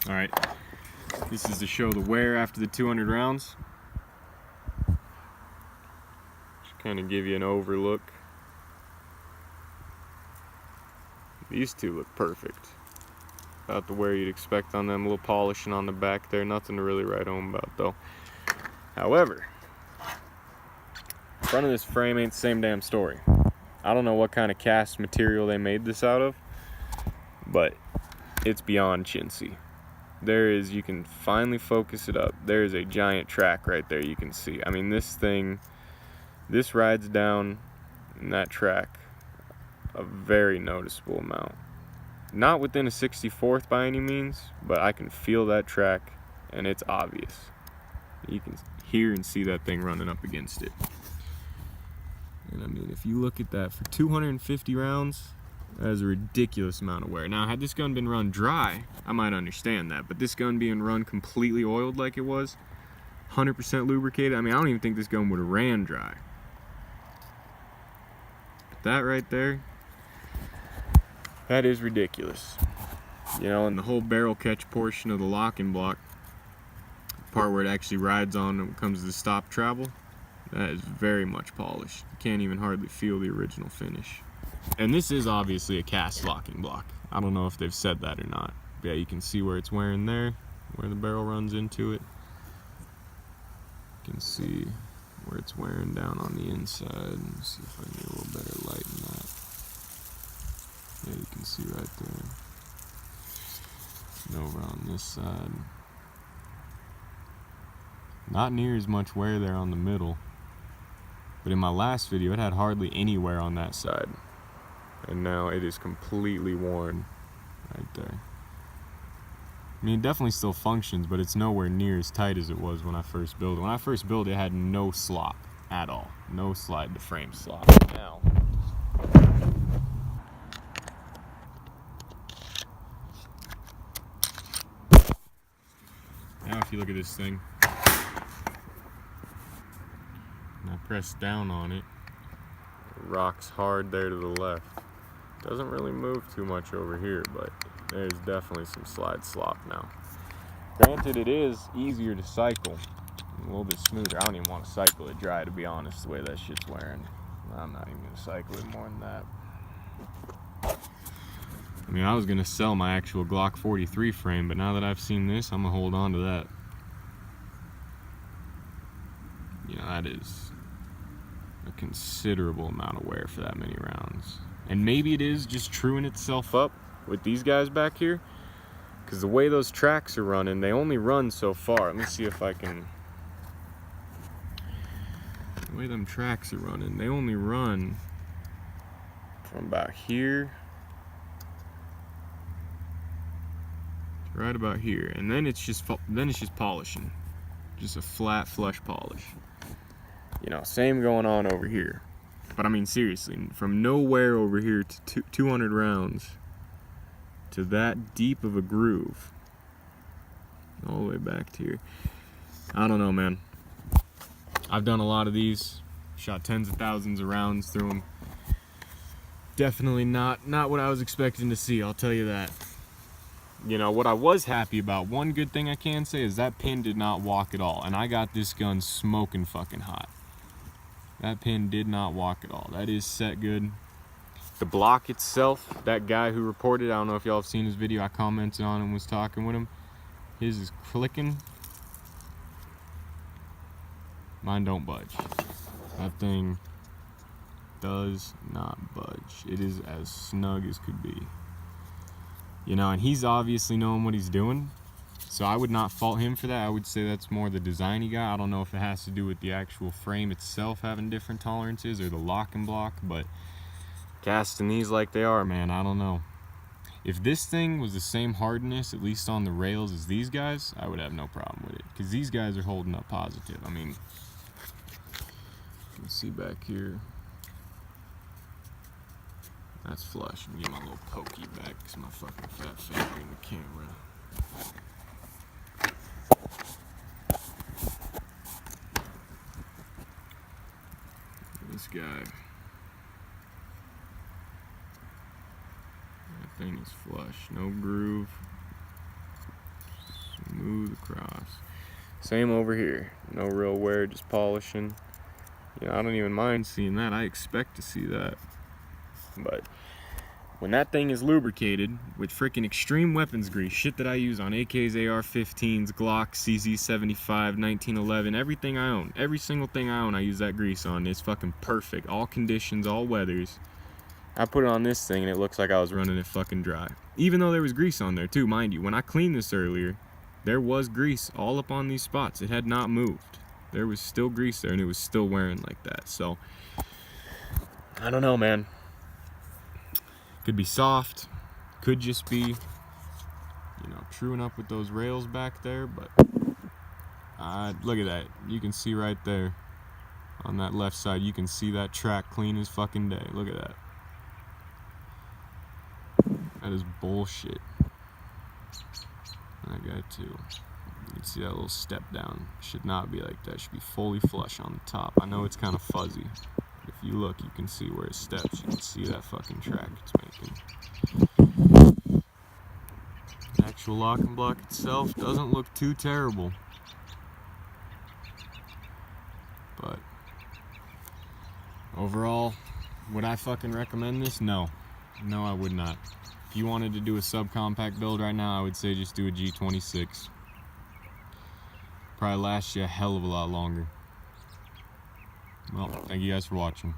All right, this is to show the wear after the 200 rounds. Just kind of give you an overlook. These two look perfect. About the wear you'd expect on them. A little polishing on the back there. Nothing to really write home about though. However, front of this frame ain't the same damn story. I don't know what kind of cast material they made this out of, but it's beyond chintzy. There is, you can finally focus it up. There is a giant track right there you can see. I mean, this thing, this rides down in that track a very noticeable amount. Not within a 64th by any means, but I can feel that track and it's obvious. You can hear and see that thing running up against it. And I mean, if you look at that for 250 rounds, that is a ridiculous amount of wear. Now, had this gun been run dry, I might understand that, but this gun being run completely oiled like it was, 100% lubricated, I mean, I don't even think this gun would have ran dry. But that right there, that is ridiculous. You know, and the whole barrel catch portion of the locking block, the part where it actually rides on when it comes to the stop travel, that is very much polished. You can't even hardly feel the original finish. And this is obviously a cast locking block. I don't know if they've said that or not. But yeah, you can see where it's wearing there, where the barrel runs into it. You can see where it's wearing down on the inside. Let me see if I can get a little better light in that. Yeah, you can see right there. And over on this side. Not near as much wear there on the middle. But in my last video, it had hardly any wear on that side. And now it is completely worn right there. I mean, it definitely still functions, but it's nowhere near as tight as it was when I first built it. When I first built it, it had no slop at all. No slide to frame slop. Now if you look at this thing, and I press down on it, it rocks hard there to the left. Doesn't really move too much over here, but there's definitely some slide slop now. Granted, it is easier to cycle, a little bit smoother. I don't even want to cycle it dry, to be honest, the way that shit's wearing. I'm not even going to cycle it more than that. I mean, I was going to sell my actual Glock 43 frame, but now that I've seen this, I'm going to hold on to that. You know, that is a considerable amount of wear for that many rounds. And maybe it is just truing itself up with these guys back here, because the way those tracks are running, they only run so far. Let me see if I can... The way them tracks are running, they only run from about here to right about here, and then it's just polishing, just a flat flush polish. You know, same going on over here. But I mean, seriously, from nowhere over here to 200 rounds to that deep of a groove, all the way back to here. I don't know, man. I've done a lot of these, shot tens of thousands of rounds through them. Definitely not what I was expecting to see, I'll tell you that. You know, what I was happy about, one good thing I can say is that pin did not walk at all, and I got this gun smoking fucking hot. That pin did not walk at all. That is set good. The block itself, that guy who reported, I don't know if y'all have seen his video, I commented on him, was talking with him. His is clicking. Mine don't budge. That thing does not budge. It is as snug as could be. You know, and he's obviously knowing what he's doing, so I would not fault him for that. I would say that's more the design-y guy. I don't know if it has to do with the actual frame itself having different tolerances or the locking block, but casting these like they are, man, I don't know. If this thing was the same hardness, at least on the rails, as these guys, I would have no problem with it, because these guys are holding up positive. I mean, you can see back here, that's flush. Let me get my little pokey back, because my fucking fat finger in the camera. This guy, that thing is flush, no groove. Smooth across. Same over here. No real wear, just polishing. You know, I don't even mind seeing that. I expect to see that. But when that thing is lubricated with freaking extreme weapons grease, shit that I use on AKs, AR-15s, Glocks, CZ75, 1911, everything I own, every single thing I own, I use that grease on. It's fucking perfect. All conditions, all weathers. I put it on this thing and it looks like I was running it fucking dry. Even though there was grease on there too, mind you. When I cleaned this earlier, there was grease all up on these spots. It had not moved. There was still grease there and it was still wearing like that. So, I don't know, man. Could be soft. Could just be, you know, truing up with those rails back there. But, look at that. You can see right there on that left side. You can see that track clean as fucking day. Look at that. That is bullshit. That guy too. You can see that little step down. Should not be like that. Should be fully flush on the top. I know it's kind of fuzzy. If you look, you can see where it steps. You can see that fucking track it's making. The actual locking block itself doesn't look too terrible. But overall, would I fucking recommend this? No. No, I would not. If you wanted to do a subcompact build right now, I would say just do a G26. Probably last you a hell of a lot longer. Well, thank you guys for watching.